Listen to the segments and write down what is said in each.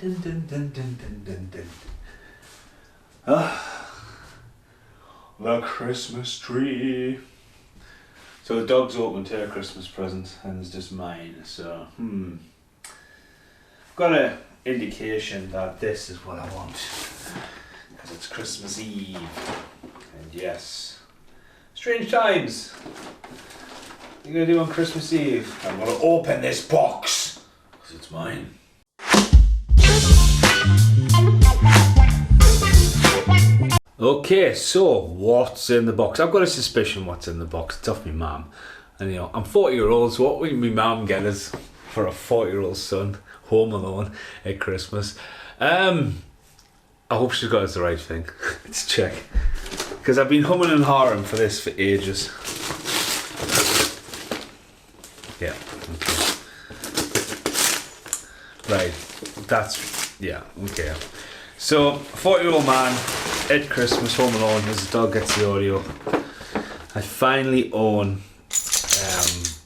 The Christmas tree. So the dog's opened her Christmas present and it's just mine. So got an indication that this is what I want because it's Christmas Eve. And yes, strange times. What are you gonna do on Christmas Eve? I'm gonna open this box because it's mine. Okay, so what's in the box? I've got a suspicion what's in the box. It's off my mum. And you know, I'm 40-year-old, so what will my mum get us for a 40-year-old son home alone at Christmas? I hope she's got us the right thing. Let's check. Because I've been humming and hawing for this for ages. Yeah, okay. Right, that's, yeah, okay. So, 40-year-old man at Christmas, home alone, as the dog gets the audio. I finally own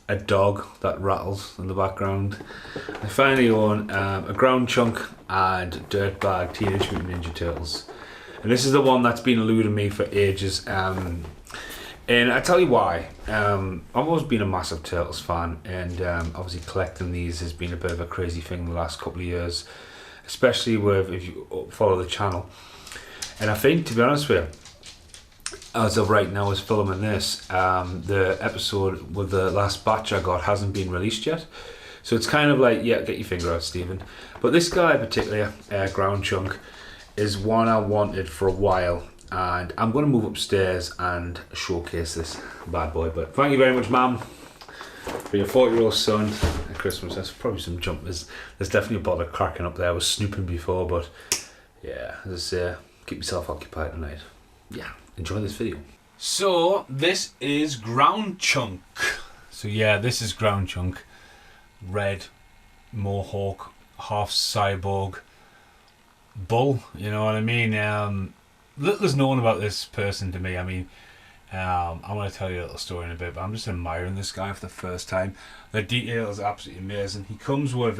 a dog that rattles in the background. I finally own a ground chunk and dirtbag Teenage Mutant Ninja Turtles. And this is the one that's been eluding me for ages. And I tell you why. I've always been a massive Turtles fan, and obviously collecting these has been a bit of a crazy thing the last couple of years, especially with if you follow the channel. And I think, to be honest with you, as of right now, as filming this, the episode with the last batch I got hasn't been released yet. So it's kind of like, yeah, get your finger out, Stephen. But this guy particularly, Ground Chunk, is one I wanted for a while. And I'm going to move upstairs and showcase this bad boy. But thank you very much, ma'am, for your 40-year-old son at Christmas. That's probably some jumpers. There's definitely a bottle of cracking up there. I was snooping before, but yeah, as I say, keep yourself occupied tonight. Yeah, enjoy this video. So this is Ground Chunk. So yeah, this is Ground Chunk. Red mohawk, half cyborg bull, you know what I mean? Little is known about this person to me. I mean, I'm going to tell you a little story in a bit, but I'm just admiring this guy for the first time. The detail is absolutely amazing. He comes with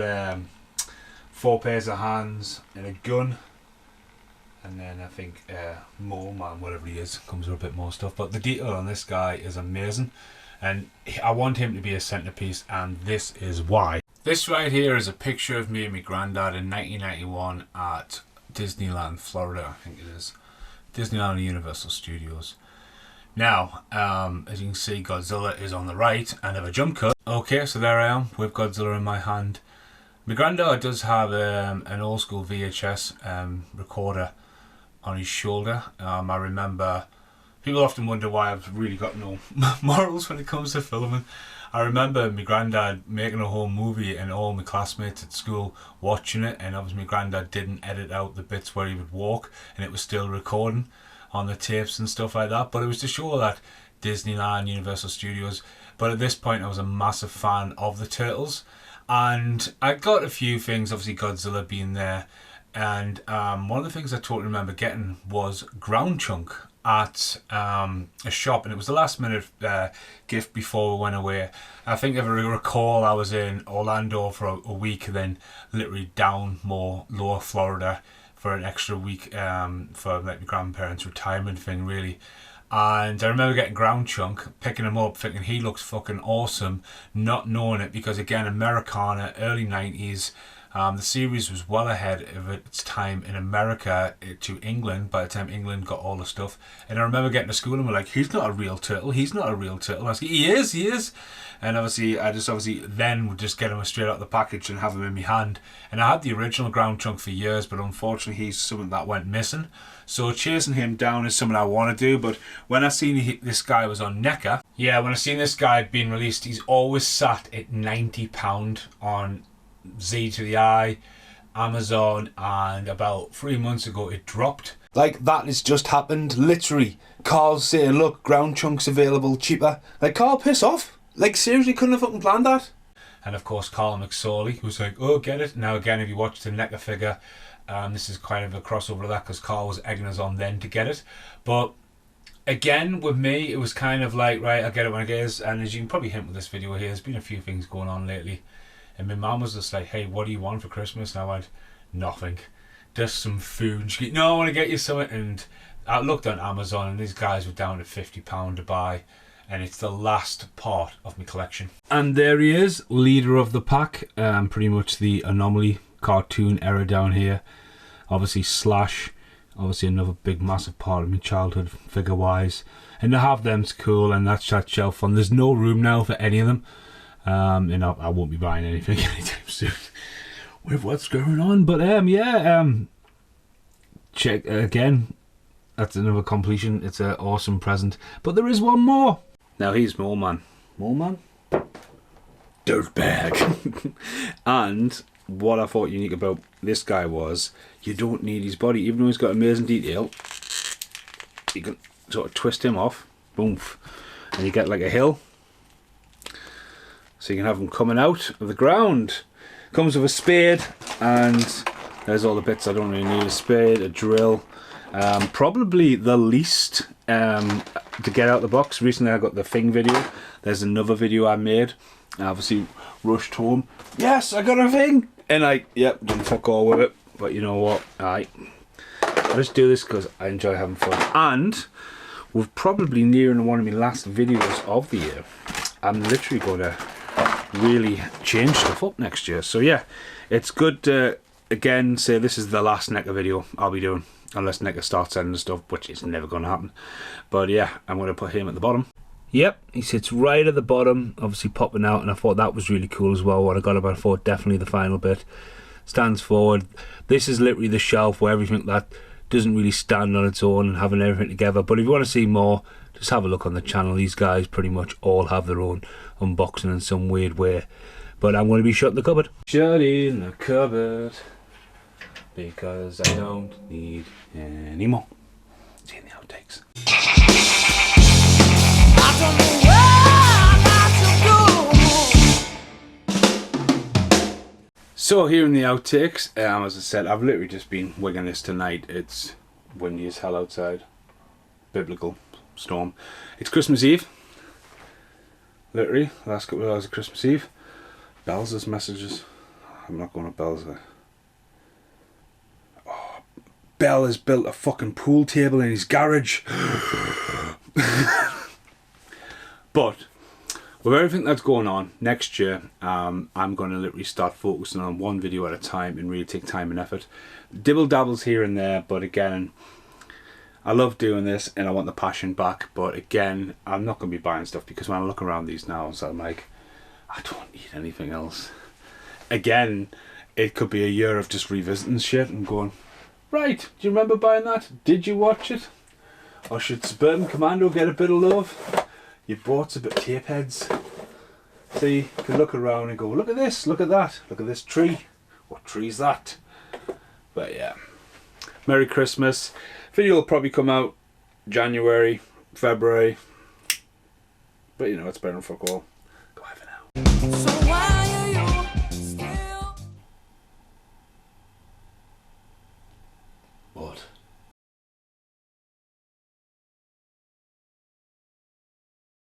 4 pairs of hands and a gun. And then I think Mole Man, whatever he is, comes with a bit more stuff. But the detail on this guy is amazing. And I want him to be a centerpiece, and this is why. This right here is a picture of me and my granddad in 1991 at Disneyland, Florida, I think it is. Disneyland and Universal Studios. Now, as you can see, Godzilla is on the right, and I have a jump cut. Okay, so there I am with Godzilla in my hand. My granddad does have an old school VHS recorder on his shoulder. I remember, people often wonder why I've really got no morals when it comes to filming. I remember my granddad making a whole movie and all my classmates at school watching it, and obviously my granddad didn't edit out the bits where he would walk and it was still recording on the tapes and stuff like that. But it was to show that Disneyland, Universal Studios. But at this point I was a massive fan of the Turtles, and I got a few things, obviously Godzilla being there. And one of the things I totally remember getting was Ground Chunk at a shop, and it was the last minute gift before we went away. I think if I recall, I was in Orlando for a week, and then literally down more lower Florida for an extra week for like my grandparents' retirement thing, really. And I remember getting Ground Chunk, picking him up, thinking he looks fucking awesome, not knowing it because, again, Americana, early 90s. The series was well ahead of its time in America to England by the time England got all the stuff. And I remember getting to school and we're like, he's not a real turtle, he's not a real turtle. I was like, he is. And obviously, I just then would just get him straight out of the package and have him in my hand. And I had the original Ground Chunk for years, but unfortunately he's something that went missing. So chasing him down is something I want to do. But when I seen this guy was on NECA, when I seen this guy being released, he's always sat at £90 on Z to the I, Amazon, and about 3 months ago it dropped. Like, that has just happened, literally. Carl's saying, look, Ground Chunk's available cheaper. Like, Carl, piss off. Like, seriously, couldn't have fucking planned that. And of course Carl McSorley was like, oh, get it. Now again, if you watch the NECA figure, this is kind of a crossover of that because Carl was egging us on then to get it. But again, with me, it was kind of like, right, I'll get it when I get it. And as you can probably hint with this video here, there's been a few things going on lately. And my mum was just like, hey, what do you want for Christmas? And I went, Nothing. Just some food. And she goes, no, I want to get you something. And I looked on Amazon and these guys were down to £50 to buy. And it's the last part of my collection. And there he is, leader of the pack. Pretty much the anomaly cartoon era down here. Obviously Slash. Obviously another big massive part of my childhood figure wise. And to have them's cool, and that's that shelf on. There's no room now for any of them. And I won't be buying anything anytime soon with what's going on. But check again. That's another completion. It's an awesome present. But there is one more. Now he's Mole Man. Mole Man? Dirtbag. And what I thought unique about this guy was you don't need his body. Even though he's got amazing detail, you can sort of twist him off. Boom. And you get like a hill. So you can have him coming out of the ground. Comes with a spade, and there's all the bits I don't really need. A spade, a drill. Probably the least to get out the box. Recently I got the Thing video. There's another video I made. I obviously rushed home. Yes, I got a Thing! And didn't fuck all with it. But you know what? I just do this because I enjoy having fun. And we're probably nearing one of my last videos of the year. I'm literally going to really change stuff up next year. So yeah, it's good to again say this is the last NECA video I'll be doing. Unless NECA starts sending stuff, which is never going to happen. But yeah, I'm going to put him at the bottom. Yep, he sits right at the bottom, obviously popping out, and I thought that was really cool as well. What I got about, I thought definitely the final bit. Stands forward. This is literally the shelf where everything that doesn't really stand on its own and having everything together. But if you want to see more, just have a look on the channel. These guys pretty much all have their own unboxing in some weird way. But I'm going to be shut in the cupboard. Shut in the cupboard. Because I don't need any more. See you in the outtakes. I don't know where I got to go. So here in the outtakes, as I said, I've literally just been wigging this tonight. It's windy as hell outside. Biblical storm. It's Christmas Eve. Literally, last couple of hours of Christmas Eve. Bells' messages. I'm not going to Bells. Bell has built a fucking pool table in his garage. But with everything that's going on next year, I'm going to literally start focusing on one video at a time and really take time and effort. Dibble dabbles here and there, but again, I love doing this and I want the passion back. But again, I'm not going to be buying stuff because when I look around these now, so I'm like, I don't need anything else. Again, it could be a year of just revisiting shit and going, right, do you remember buying that? Did you watch it? Or should Suburban Commando get a bit of love? You bought a bit of tape heads. See, you can look around and go, look at this, look at that, look at this tree. What tree's that? But yeah, Merry Christmas. Video will probably come out January, February. But you know, it's better than fuck all. Goodbye for now.